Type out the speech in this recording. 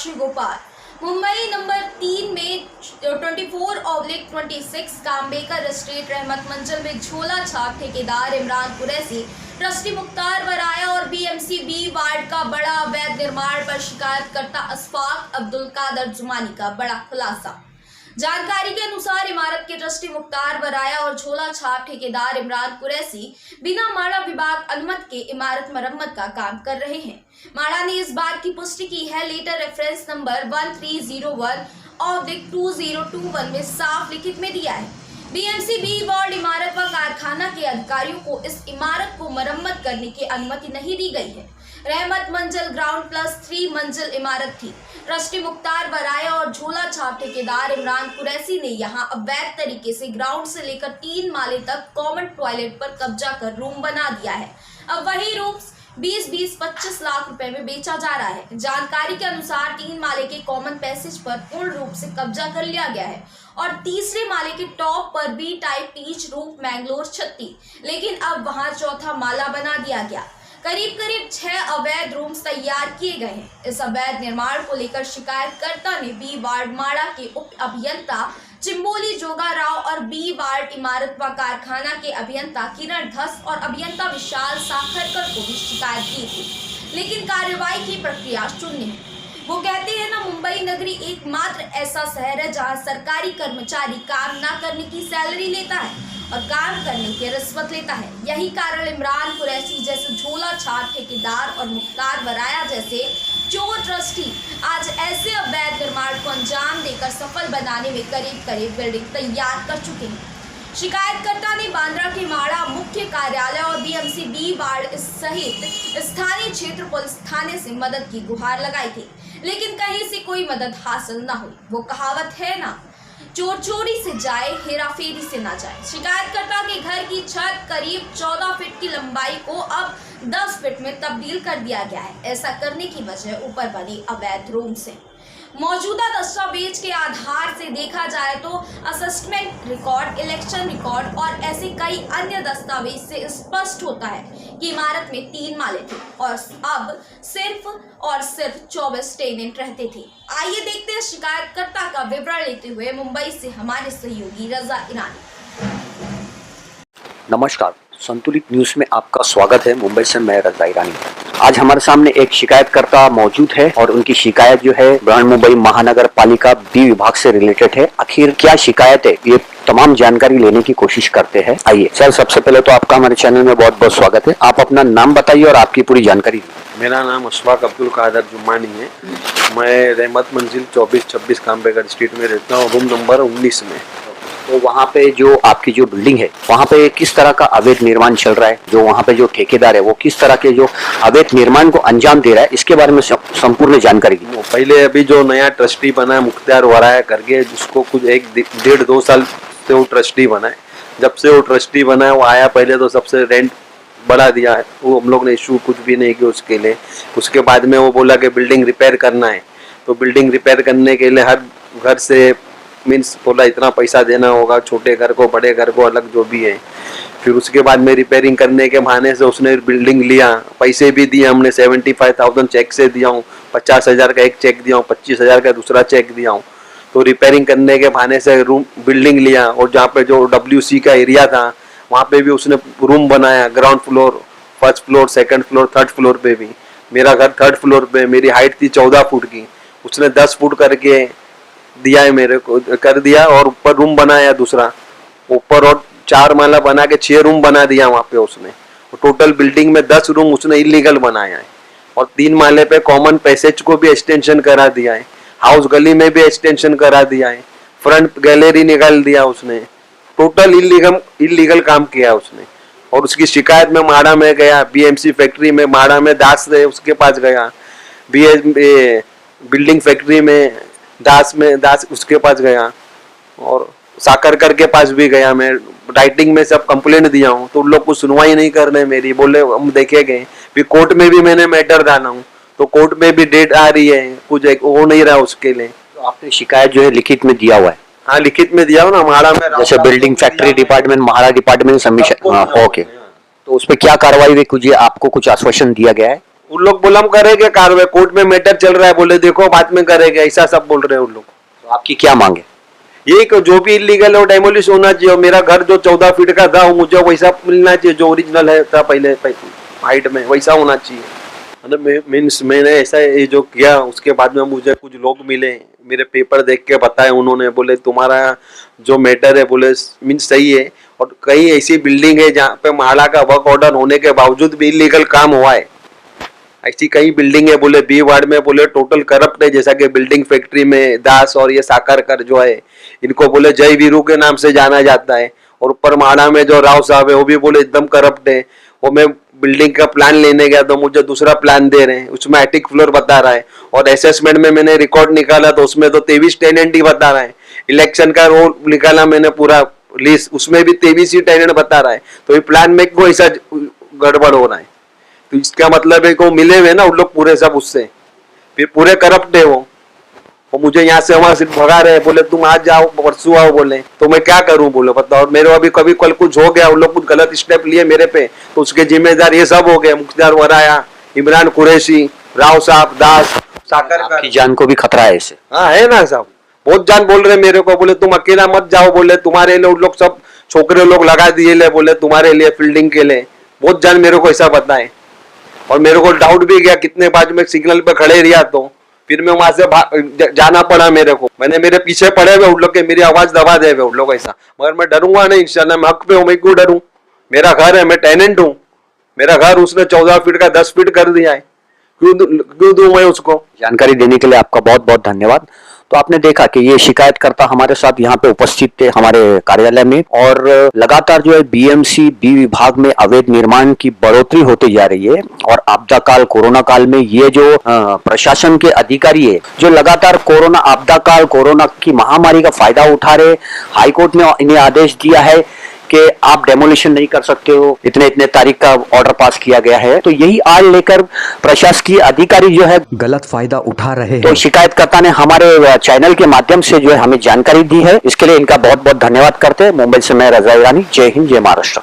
राशि गोपाल मुंबई नंबर 3 में 24/26 कामबेकर स्ट्रीट रहमत मंजिल में झोला छाप ठेकेदार इमरान कुरैशी, ट्रस्टी मुख्तार वराया और बीएमसी बी वार्ड का बड़ा अवैध निर्माण पर शिकायतकर्ता अशफाक अब्दुल कादर जुमानी का बड़ा खुलासा। जानकारी के अनुसार इमारत के ट्रस्टी मुख्तार वराया और झोला छाप ठेकेदार इमरान कुरैशी बिना माड़ा विभाग अनुमति के इमारत मरम्मत का काम कर रहे हैं। माड़ा ने इस बात की पुष्टि की है। लेटर रेफरेंस नंबर 1301/2021 में साफ लिखित में दिया है। बीएमसी बी वार्ड इमारत व कारखाना के अधिकारियों को इस इमारत को मरम्मत करने की अनुमति नहीं दी गई है। रहमत मंजिल ग्राउंड +3 मंजिल इमारत थी। ट्रस्टी मुख्तार वराया और झोला छाप ठेकेदार इमरान कुरैशी ने यहां अवैध तरीके से ग्राउंड से लेकर 3 माले तक कॉमन टॉयलेट पर कब्जा कर रूम बना दिया है। अब वही रूम 20-25 लाख रुपए में बेचा जा रहा है। जानकारी के अनुसार 3 माले के कॉमन पैसेज पर पूर्ण रूप से कब्जा कर लिया गया है और तीसरे माले के टॉप पर B type teak roof Mangalore छत्ती, लेकिन अब वहां चौथा माला बना दिया गया। करीब 6 अवैध रूम्स तैयार किए गए हैं। इस अवैध निर्माण को लेकर शिकायतकर्ता ने बी वार्ड माड़ा के उप अभियंता चिंबोली जोगा राव और बी वार्ड इमारत व कारखाना के अभियंता किरण धस और अभियंता विशाल साखरकर को भी शिकायत की थी, लेकिन कार्रवाई की प्रक्रिया शून्य है। वो कहते हैं ना, मुंबई नगरी एकमात्र ऐसा शहर है जहां सरकारी कर्मचारी काम ना करने की सैलरी लेता है और काम करने की रिश्वत लेता है। यही कारण इमरान कुरैशी जैसे झोला छाप ठेकेदार और मुख्तार वराया जैसे चोर ट्रस्टी आज ऐसे अवैध निर्माण को अंजाम देकर सफल बनाने में करीब बिल्डिंग तैयार कर चुके हैं। शिकायतकर्ता ने बांद्रा के माड़ा मुख्य कार्यालय और बीएमसी बी वार्ड सहित स्थानीय क्षेत्र पुलिस थाने से मदद की गुहार लगाई थी, लेकिन कहीं से कोई मदद हासिल न हुई। वो कहावत है ना, चोर चोरी से जाए, हेरा फेरी से ना जाए। शिकायतकर्ता के घर की छत करीब 14 फीट की लंबाई को अब 10 फीट में तब्दील कर दिया गया है। ऐसा करने की वजह ऊपर बनी अवैध रूम से। मौजूदा दस्तावेज के आधार से देखा जाए तो असेसमेंट रिकॉर्ड, इलेक्शन रिकॉर्ड और ऐसे कई अन्य दस्तावेज से स्पष्ट होता है कि इमारत में 3 माले थे और अब सिर्फ 24 टेनेंट रहते थे। आइए देखते हैं शिकायतकर्ता का विवरण लेते हुए मुंबई से हमारे सहयोगी रजा ईरानी। नमस्कार, संतुलित न्यूज में आपका स्वागत है। मुंबई से मैं रजा ईरानी। आज हमारे सामने एक शिकायतकर्ता मौजूद है और उनकी शिकायत जो है बृहन्मुंबई महानगर पालिका बी विभाग से रिलेटेड है। आखिर क्या शिकायत है, ये तमाम जानकारी लेने की कोशिश करते हैं। आइए सर, सबसे पहले तो आपका हमारे चैनल में बहुत बहुत स्वागत है। आप अपना नाम बताइए और आपकी पूरी जानकारी। मेरा नाम अशफाक अब्दुल कादर जुमानी है। मैं रहमत मंजिल 24-26 कामबेकर स्ट्रीट में रहता हूँ, रूम नंबर 19 में। तो वहाँ पे जो आपकी जो बिल्डिंग है, वहाँ पे किस तरह का अवैध निर्माण चल रहा है, जो वहाँ पे जो ठेकेदार है वो किस तरह के जो अवैध निर्माण को अंजाम दे रहा है, इसके बारे में संपूर्ण जानकारी दी। पहले अभी जो नया ट्रस्टी बना है मुख्तार वराया करके, जिसको कुछ 1-1.5-2 साल से वो ट्रस्टी बना है। जब से वो ट्रस्टी बना है वो आया, पहले तो सबसे रेंट बढ़ा दिया है। वो हम लोग ने इशू कुछ भी नहीं किया उसके लिए। उसके बाद में वो बोला कि बिल्डिंग रिपेयर करना है, तो बिल्डिंग रिपेयर करने के लिए हर घर से मीन्स बोला इतना पैसा देना होगा, छोटे घर को बड़े घर को अलग जो भी है। फिर उसके बाद में रिपेयरिंग करने के बहाने से उसने बिल्डिंग लिया, पैसे भी दिए हमने। 75,000 चेक से दिया हूँ, 50,000 का एक चेक दिया हूँ, 25,000 का दूसरा चेक दिया हूँ। तो रिपेयरिंग करने के बहाने से बिल्डिंग लिया और जहाँ पे जो WC का एरिया था वहाँ पे भी उसने रूम बनाया। Ground floor, first floor, second floor, third floor पे भी। मेरा घर थर्ड फ्लोर पे, मेरी हाइट थी 14 फुट की, उसने 10 फुट करके दिया है मेरे को, कर दिया। और ऊपर रूम बनाया दूसरा, ऊपर और 4 माला बना के 6 रूम बना दिया वहाँ पे उसने। टोटल बिल्डिंग में 10 रूम उसने इलीगल बनाया है और 3 माले पे कॉमन पैसेज को भी एक्सटेंशन करा दिया है। हाउस गली में भी एक्सटेंशन करा दिया है। फ्रंट गैलरी निकाल दिया उसने। टोटल इलीगल काम किया उसने। और उसकी शिकायत में माड़ा में गया, बीएमसी फैक्ट्री में माड़ा में दास है उसके पास गया, बिल्डिंग फैक्ट्री में दास उसके पास गया और साकरकर के पास भी गया। मैं राइटिंग में सब कंप्लेंट दिया हूँ, तो उन लोग को सुनवाई नहीं कर रहे मेरी। बोले हम देखे गए। फिर कोर्ट में भी मैंने मैटर डाला हूँ, तो कोर्ट में भी डेट आ रही है, कुछ हो नहीं रहा उसके लिए। तो आपने शिकायत जो है लिखित में दिया हुआ है? हाँ, लिखित में दिया हो ना, महाड़ा में। जैसे building factory department, MHADA department submission. हाँ, ओके। तो उस पर क्या कार्रवाई हुई, कुछ आपको कुछ आश्वासन दिया गया है? उन लोग बोला हम करेंगे कार्रवाई, कोर्ट में मैटर चल रहा है, बोले देखो बाद में करेंगे, ऐसा सब बोल रहे हैं उन लोग। तो आपकी क्या मांग है? ये कि जो भी इलीगल है वो डेमोलिश होना चाहिए, और मेरा घर जो 14 फीट का था वो मुझे वैसा मिलना चाहिए जो ओरिजिनल है था पहले हाइट में, वैसा होना चाहिए। मीन्स मैंने ऐसा ये जो किया उसके बाद में मुझे कुछ लोग मिले, मेरे पेपर देख के बताए उन्होंने, बोले तुम्हारा जो मैटर है बोले मीन्स सही है, और कई ऐसी बिल्डिंग है जहाँ पे माला का वर्क ऑर्डर होने के बावजूद भी इलीगल काम हुआ है। ऐसी कई बिल्डिंग है बोले बी वार्ड में बोले टोटल करप्ट है, जैसा कि बिल्डिंग फैक्ट्री में दास और ये साकरकर जो है इनको बोले जय वीरू के नाम से जाना जाता है, और ऊपर माड़ा में जो राव साहब है वो भी बोले एकदम करप्ट है। वो मैं बिल्डिंग का प्लान लेने गया तो मुझे दूसरा प्लान दे रहे हैं, उसमें एटिक फ्लोर बता रहा है, और असेसमेंट में मैंने रिकॉर्ड निकाला तो उसमें तो 23 टेनेंट ही बता रहा है। इलेक्शन का रोल निकाला मैंने पूरा लिस्ट, उसमें भी 23 ही टेनेंट बता रहा है। तो ये प्लान में को ऐसा गड़बड़ हो रहा है, तो इसका मतलब है कि वो मिले हुए ना उन लोग पूरे सब उससे, फिर पूरे करप्ट है वो मुझे यहाँ से वहां से भगा रहे हैं, बोले तुम आज जाओ परसों आओ, बोले तो मैं क्या करूं बोले बताओ। और मेरे अभी कभी कल कुछ हो गया, उन लोग कुछ गलत स्टेप लिए मेरे पे तो उसके जिम्मेदार ये सब हो गए, मुख्तार वराया, इमरान कुरैशी, राव साहब, दास, साकरकर। आपकी जान को भी खतरा है इससे? हाँ है ना साहब, बहुत जान बोल रहे मेरे को, बोले तुम अकेला मत जाओ, बोले तुम्हारे लिए उन लोग सब छोकरे लोग लगा दिए ले, बोले तुम्हारे लिए फील्डिंग के लिए, बहुत जान मेरे को ऐसा बताए। और मेरे को डाउट भी गया कितने बाद में सिग्नल पे खड़े रहा, तो फिर मैं वहां से जाना पड़ा मेरे को, मैंने मेरे पीछे पड़े हुए उन लोग के, मेरी आवाज दबा दे उन लोग ऐसा, मगर मैं डरूंगा नहीं इंशाल्लाह, मैं हक पे हूँ, मैं क्यों डरूं, मेरा घर है, मैं टेनेंट हूँ, मेरा घर उसने 14 फीट का 10 फीट कर दिया है, क्यों दूं मैं उसको। जानकारी देने के लिए आपका बहुत बहुत धन्यवाद। तो आपने देखा कि ये शिकायतकर्ता हमारे साथ यहाँ पे उपस्थित थे हमारे कार्यालय में, और लगातार जो है बीएमसी बी विभाग में अवैध निर्माण की बढ़ोतरी होती जा रही है, और आपदा काल कोरोना काल में ये जो प्रशासन के अधिकारी है जो लगातार कोरोना आपदा काल कोरोना की महामारी का फायदा उठा रहे, हाईकोर्ट ने इन्हें आदेश दिया है कि आप डेमोलिशन नहीं कर सकते हो, इतने इतने तारीख का ऑर्डर पास किया गया है, तो यही आड़ लेकर प्रशासकीय अधिकारी जो है गलत फायदा उठा रहे हैं। तो शिकायतकर्ता ने हमारे चैनल के माध्यम से जो है हमें जानकारी दी है, इसके लिए इनका बहुत बहुत धन्यवाद करते हैं। मुंबई से मैं रजा ईरानी, जय हिंद, जय महाराष्ट्र।